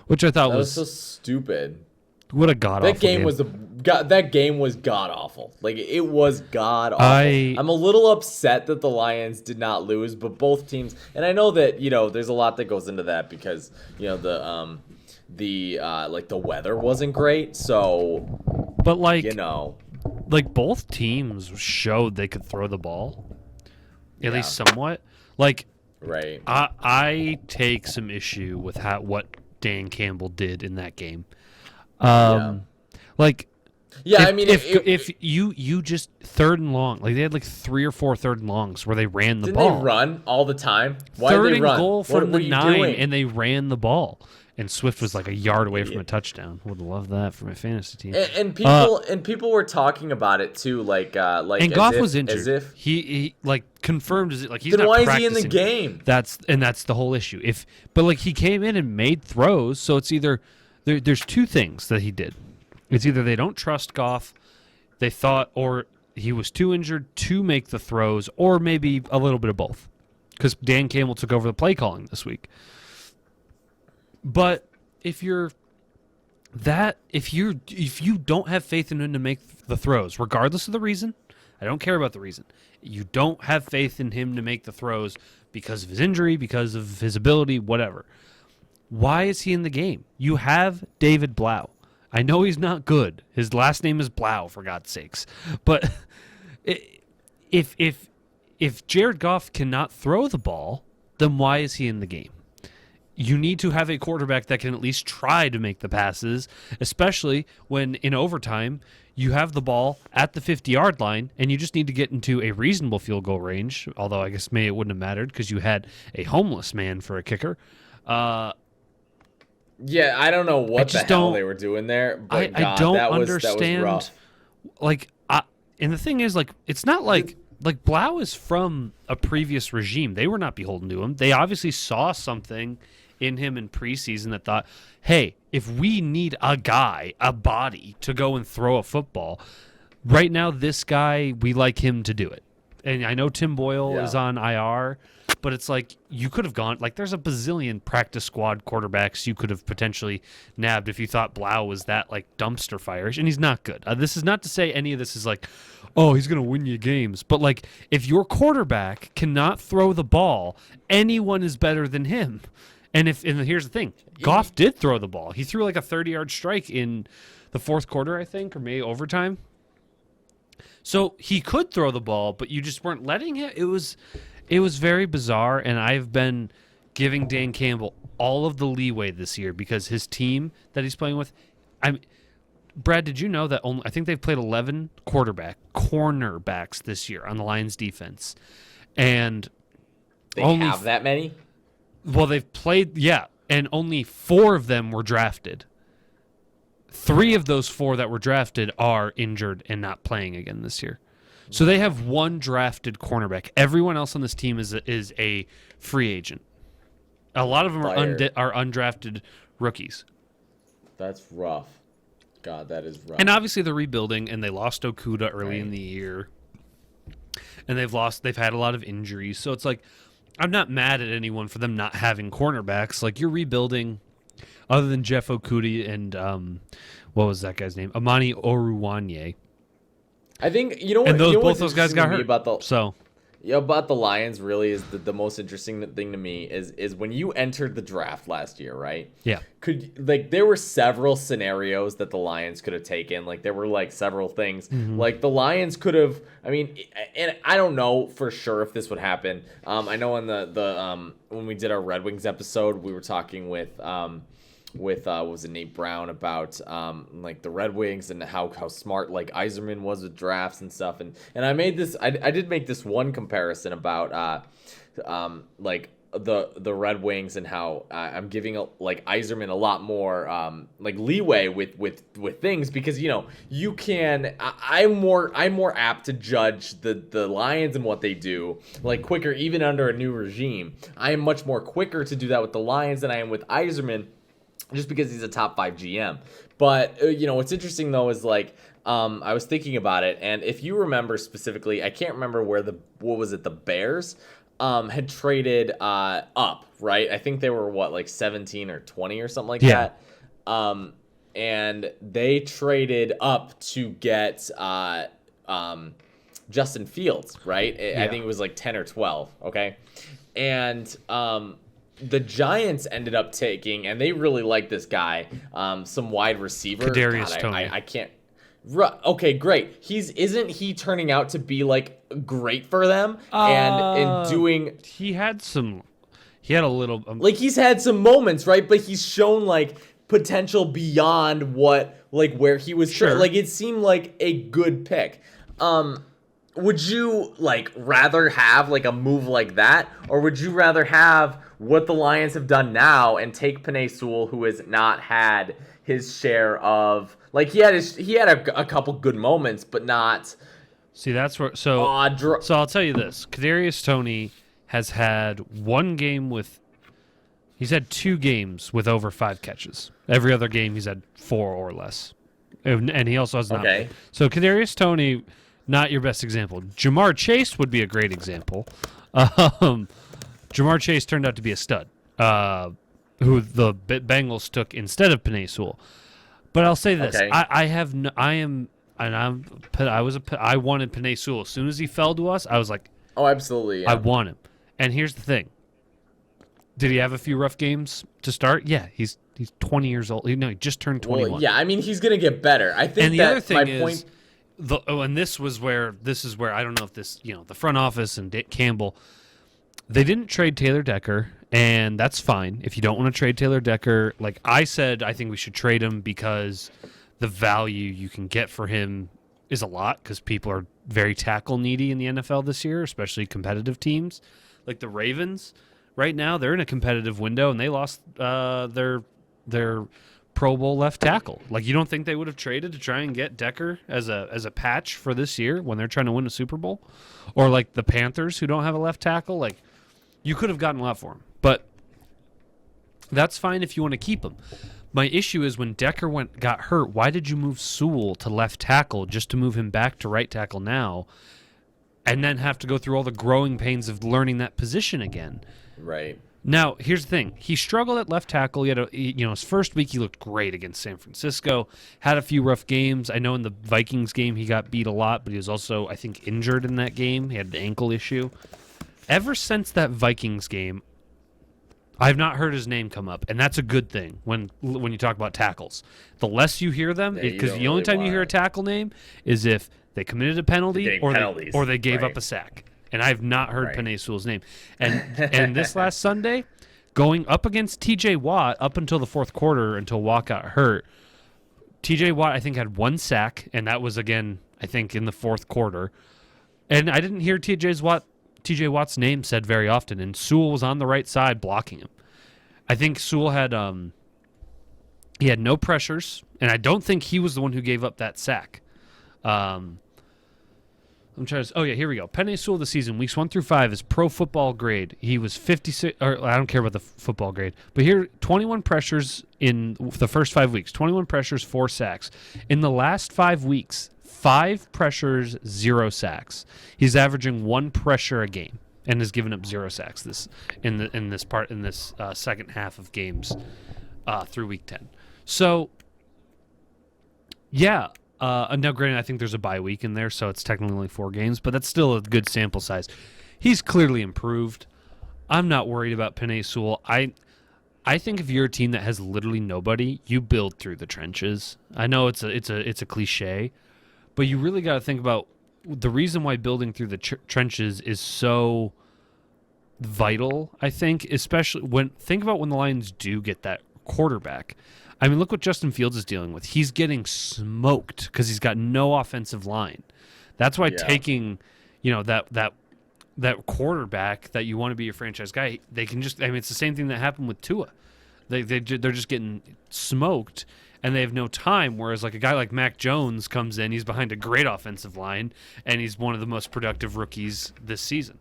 which I thought That was was so stupid. what a god awful game. That game was god awful. Like it was god awful. I I'm a little upset that the Lions did not lose, but both teams, and I know that there's a lot that goes into that because the weather wasn't great, so but like both teams showed they could throw the ball at least somewhat. Like right. I take some issue with what Dan Campbell did in that game. Like yeah, if you just third and long, like they had like 3 or 4 third and longs where they ran the ball. Didn't they run all the time? Why third did they and run? goal from what the are you 9, doing? and they ran the ball. And Swift was like a yard away from a touchdown. Would love that for my fantasy team. And people were talking about it too, like and Goff was injured. As if he like confirmed like he's then not why practicing. is he in the game? That's the whole issue. But like he came in and made throws, so it's either there's 2 things that he did. It's either they don't trust Goff, they thought, or he was too injured to make the throws, or maybe a little bit of both. Because Dan Campbell took over the play calling this week. But if you don't have faith in him to make the throws, regardless of the reason, I don't care about the reason. You don't have faith in him to make the throws because of his injury, because of his ability, whatever. Why is he in the game? You have David Blau. I know he's not good. His last name is Blau, for God's sakes. But if Jared Goff cannot throw the ball, then why is he in the game? You need to have a quarterback that can at least try to make the passes, especially when in overtime you have the ball at the 50-yard line and you just need to get into a reasonable field goal range, although I guess maybe it wouldn't have mattered because you had a homeless man for a kicker. Yeah, I don't know what the hell they were doing there, but I don't understand. That was rough. Like, and the thing is, like, it's not like Blau is from a previous regime. They were not beholden to him. They obviously saw something in him in preseason that thought, hey, if we need a guy, a body to go and throw a football, right now this guy, we like him to do it. And I know Tim Boyle is on IR, but it's like you could have gone, like there's a bazillion practice squad quarterbacks you could have potentially nabbed if you thought Blau was that like dumpster fire-ish, and he's not good. This is not to say any of this is like, oh, he's going to win you games. But like if your quarterback cannot throw the ball, anyone is better than him. And here's the thing, Goff did throw the ball. He threw like a 30-yard strike in the 4th quarter, I think, or maybe overtime. So he could throw the ball, but you just weren't letting him. It was very bizarre, and I've been giving Dan Campbell all of the leeway this year because his team that he's playing with. Brad, did you know that I think they've played 11 cornerbacks this year on the Lions defense, and they have that many? Well, they've played, and only 4 of them were drafted. 3 of those 4 that were drafted are injured and not playing again this year. So they have 1 drafted cornerback. Everyone else on this team is a free agent. A lot of them are undrafted rookies. That's rough. God, that is rough. And obviously they're rebuilding, and they lost Okuda early in the year. And they've had a lot of injuries. So it's like, I'm not mad at anyone for them not having cornerbacks. Like, you're rebuilding, other than Jeff Okuda and what was that guy's name? Amani Oruwanye. I think both those guys got hurt. About the Lions really is the most interesting thing to me is when you entered the draft last year, right? Yeah. There were several scenarios that the Lions could have taken. Like there were like several things. Mm-hmm. Like the Lions could have. I mean, and I don't know for sure if this would happen. I know in the when we did our Red Wings episode, we were talking with what was it, Nate Brown, about like the Red Wings and how smart like Yzerman was with drafts and stuff, and I did make this one comparison about like the Red Wings and how I'm giving like Yzerman a lot more like leeway with things because you can I'm more apt to judge the Lions and what they do like quicker even under a new regime. I am much more quicker to do that with the Lions than I am with Yzerman. Just because he's a top 5 GM. But, what's interesting, though, is, like, I was thinking about it, and if you remember specifically, I can't remember what was it, the Bears? had traded up, right? I think they were like 17 or 20 or something like Yeah. that. And they traded up to get Justin Fields, right? I think it was like 10 or 12, okay? And the Giants ended up taking, and they really like this guy, some wide receiver. Kadarius Toney. I can't. Okay, great. Isn't he turning out to be like great for them? And in doing, he had a little like he's had some moments, right? But he's shown like potential beyond what like where he was. Sure. Like it seemed like a good pick. Would you like rather have like a move like that, or would you rather have what the Lions have done now and take Penei Sewell, who has not had his share of like he had a couple good moments, but not. See, that's where so I'll tell you this: Kadarius Toney has had he's had 2 games with over 5 catches. Every other game he's had 4 or less, and he also has not. Okay. So Kadarius Toney, not your best example. Jamar Chase would be a great example. Jamar Chase turned out to be a stud, who the Bengals took instead of Penei Sewell. But I'll say this: Okay. I wanted Penei Sewell. As soon as he fell to us, I was like, Oh, absolutely. Yeah. I want him. And here's the thing: did he have a few rough games to start? Yeah, he's 20 years old. No, he just turned 21. Well, yeah, I mean he's gonna get better. I think And the that other thing my is, point. and this is where I don't know if this, the front office and Dan Campbell, they didn't trade Taylor Decker, and that's fine. If you don't want to trade Taylor Decker, like I said, I think we should trade him because the value you can get for him is a lot, because people are very tackle needy in the NFL this year, especially competitive teams. Like the Ravens right now, they're in a competitive window, and they lost their Pro Bowl left tackle. Like, you don't think they would have traded to try and get Decker as a patch for this year when they're trying to win a Super Bowl? Or like the Panthers, who don't have a left tackle? Like, you could have gotten a lot for him. But that's fine if you want to keep him. My issue is when Decker got hurt, why did you move Sewell to left tackle just to move him back to right tackle now and then have to go through all the growing pains of learning that position again? Right. Now, here's the thing. He struggled at left tackle. He had his first week he looked great against San Francisco. Had a few rough games. I know in the Vikings game he got beat a lot, but he was also, I think, injured in that game. He had an ankle issue. Ever since that Vikings game, I've not heard his name come up, and that's a good thing when you talk about tackles. The less you hear them, because the only time you hear a tackle name is if they committed a penalty or they gave up a sack. And I've not heard Penei Sewell's name. And this last Sunday, going up against T.J. Watt up until the fourth quarter, until Watt got hurt, T.J. Watt, I think, had 1 sack, and that was, again, I think, in the fourth quarter. And I didn't hear T.J. Watt's name said very often, and Sewell was on the right side blocking him. I think Sewell had he had no pressures, and I don't think he was the one who gave up that sack. I'm trying to. Oh yeah, here we go. Penei Sewell this season, weeks 1 through 5, is pro football grade. He was 56. Or I don't care about the football grade, but here 21 pressures in the first 5 weeks. 21 pressures, 4 sacks. In the last 5 weeks, 5 pressures, 0 sacks. He's averaging 1 pressure a game and has given up 0 sacks in this second half of games through week 10. So yeah. Now, granted, I think there's a bye week in there, so it's technically only 4 games, but that's still a good sample size. He's clearly improved. I'm not worried about Penei Sewell. I think if you're a team that has literally nobody, you build through the trenches. I know it's a cliche, but you really got to think about the reason why building through the trenches is so vital. I think, especially think about when the Lions do get that quarterback. I mean, look what Justin Fields is dealing with. He's getting smoked because he's got no offensive line. That's why taking, that quarterback that you want to be your franchise guy, they can just. I mean, it's the same thing that happened with Tua. They're just getting smoked, and they have no time. Whereas like a guy like Mac Jones comes in, he's behind a great offensive line, and he's one of the most productive rookies this season.